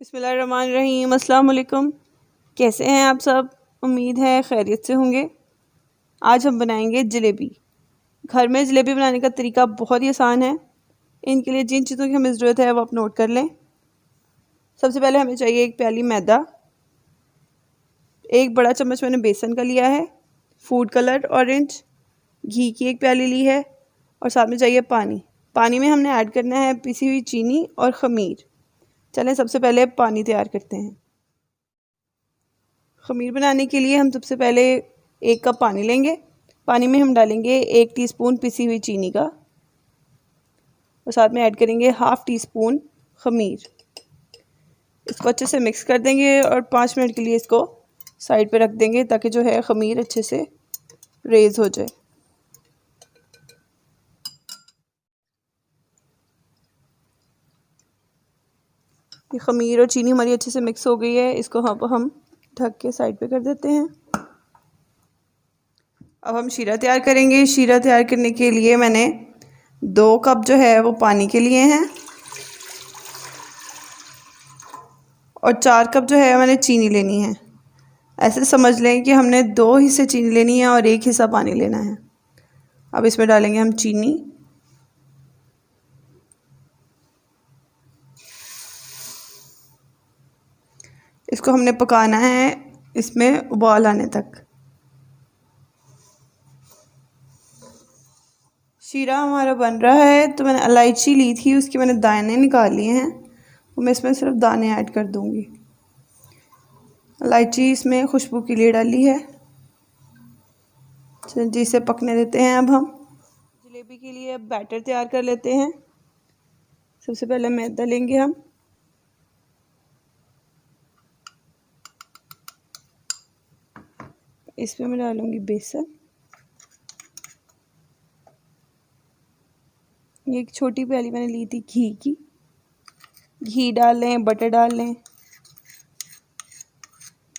बिस्मिल्लाहिर्रहमानिर्रहीम। अस्सलाम वालेकुम। कैसे हैं आप सब? उम्मीद है खैरियत से होंगे। आज हम बनाएंगे जलेबी। घर में जलेबी बनाने का तरीका बहुत ही आसान है। इनके लिए जिन चीज़ों की हमें ज़रूरत है वो आप नोट कर लें। सबसे पहले हमें चाहिए एक प्याली मैदा, एक बड़ा चम्मच मैंने बेसन का लिया है, फूड कलर ऑरेंज, घी की एक प्याली ली है और साथ में चाहिए पानी। पानी में हमने ऐड करना है पिसी हुई चीनी और ख़मीर। चलें सबसे पहले पानी तैयार करते हैं। ख़मीर बनाने के लिए हम सबसे पहले 1 कप पानी लेंगे। पानी में हम डालेंगे 1 टीस्पून पिसी हुई चीनी का और साथ में ऐड करेंगे 1/2 टीस्पून ख़मीर। इसको अच्छे से मिक्स कर देंगे और 5 मिनट के लिए इसको साइड पे रख देंगे ताकि जो है ख़मीर अच्छे से रेज हो जाए। ये ख़मीर और चीनी हमारी अच्छे से मिक्स हो गई है। इसको हम ढक के साइड पे कर देते हैं। अब हम शीरा तैयार करेंगे। शीरा तैयार करने के लिए मैंने 2 कप जो है वो पानी के लिए हैं और 4 कप जो है मैंने चीनी लेनी है। ऐसे समझ लें कि हमने 2 हिस्से चीनी लेनी है और 1 हिस्सा पानी लेना है। अब इसमें डालेंगे हम चीनी। इसको हमने पकाना है इसमें उबाल आने तक। शीरा हमारा बन रहा है तो मैंने इलायची ली थी, उसके मैंने दाने निकाल लिए हैं और मैं इसमें सिर्फ दाने ऐड कर दूंगी। इलायची इसमें खुशबू के लिए डाली है। जिसे पकने देते हैं। अब हम जलेबी के लिए अब बैटर तैयार कर लेते हैं। सबसे पहले मैदा लेंगे हम, इसमें मैं डालूंगी बेसन। ये एक छोटी प्याली मैंने ली थी घी की। घी डाल लें, बटर डाल लें,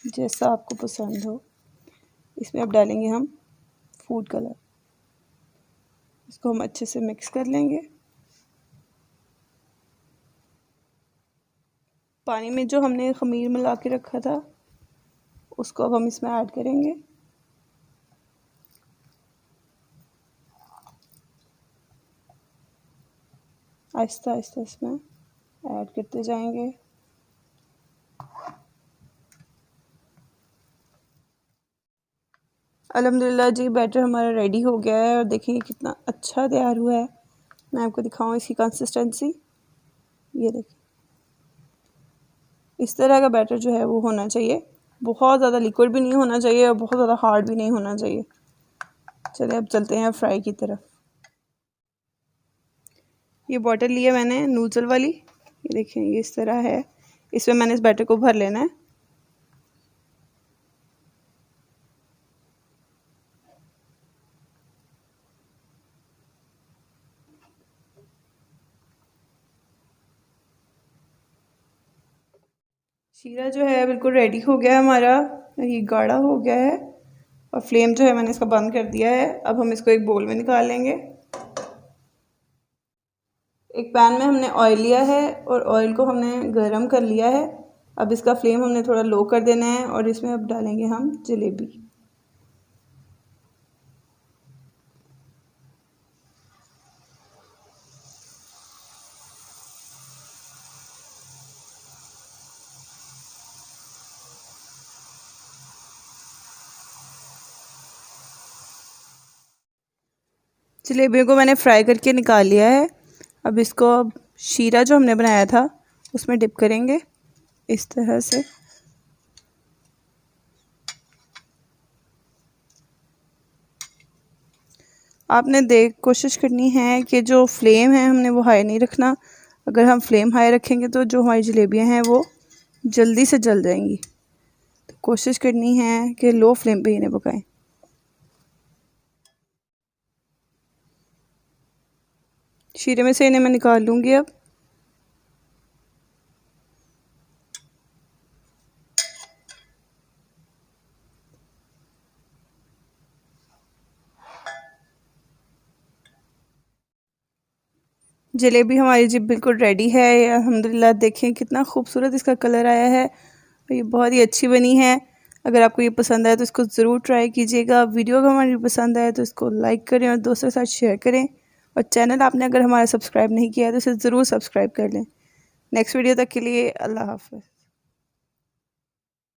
जैसा आपको पसंद हो। इसमें अब डालेंगे हम फूड कलर। इसको हम अच्छे से मिक्स कर लेंगे। पानी में जो हमने ख़मीर मिला के रखा था उसको अब हम इसमें ऐड करेंगे। आहिस्ता आहिस्ता इसमें ऐड करते जाएंगे। अल्हम्दुलिल्लाह जी, बैटर हमारा रेडी हो गया है और देखिए कितना अच्छा तैयार हुआ है। मैं आपको दिखाऊं इसकी कंसिस्टेंसी। ये देखिए इस तरह का बैटर जो है वो होना चाहिए। बहुत ज़्यादा लिक्विड भी नहीं होना चाहिए और बहुत ज़्यादा हार्ड भी नहीं होना चाहिए। चलिए अब चलते हैं फ्राई की तरफ। ये बॉटल लिया मैंने नूज़ल वाली। ये देखिए ये इस तरह है। इसमें मैंने इस बैटर को भर लेना है। शीरा जो है बिल्कुल रेडी हो गया है हमारा। ये गाढ़ा हो गया है और फ्लेम जो है मैंने इसका बंद कर दिया है। अब हम इसको एक बोल में निकाल लेंगे। एक पैन में हमने ऑयल लिया है और ऑयल को हमने गरम कर लिया है। अब इसका फ्लेम हमने थोड़ा लो कर देना है और इसमें अब डालेंगे हम जलेबी। जलेबियों को मैंने फ्राई करके निकाल लिया है। अब इसको अब शीरा जो हमने बनाया था उसमें डिप करेंगे इस तरह से। आपने कोशिश करनी है कि जो फ्लेम है हमने वो हाई नहीं रखना। अगर हम फ्लेम हाई रखेंगे तो जो हमारी जलेबियाँ हैं वो जल्दी से जल जाएंगी। तो कोशिश करनी है कि लो फ्लेम पे इन्हें पकाएं। शीरे में से इन्हें मैं निकाल लूँगी अब। जलेबी हमारी जी बिल्कुल रेडी है। अल्हम्दुलिल्लाह देखें कितना खूबसूरत इसका कलर आया है और ये बहुत ही अच्छी बनी है। अगर आपको ये पसंद आए तो इसको ज़रूर ट्राई कीजिएगा। वीडियो अगर हमारी पसंद आए तो इसको लाइक करें और दोस्तों के साथ शेयर करें, और चैनल आपने अगर हमारा सब्सक्राइब नहीं किया है तो इसे ज़रूर सब्सक्राइब कर लें। नेक्स्ट वीडियो तक के लिए अल्लाह हाफ़िज़।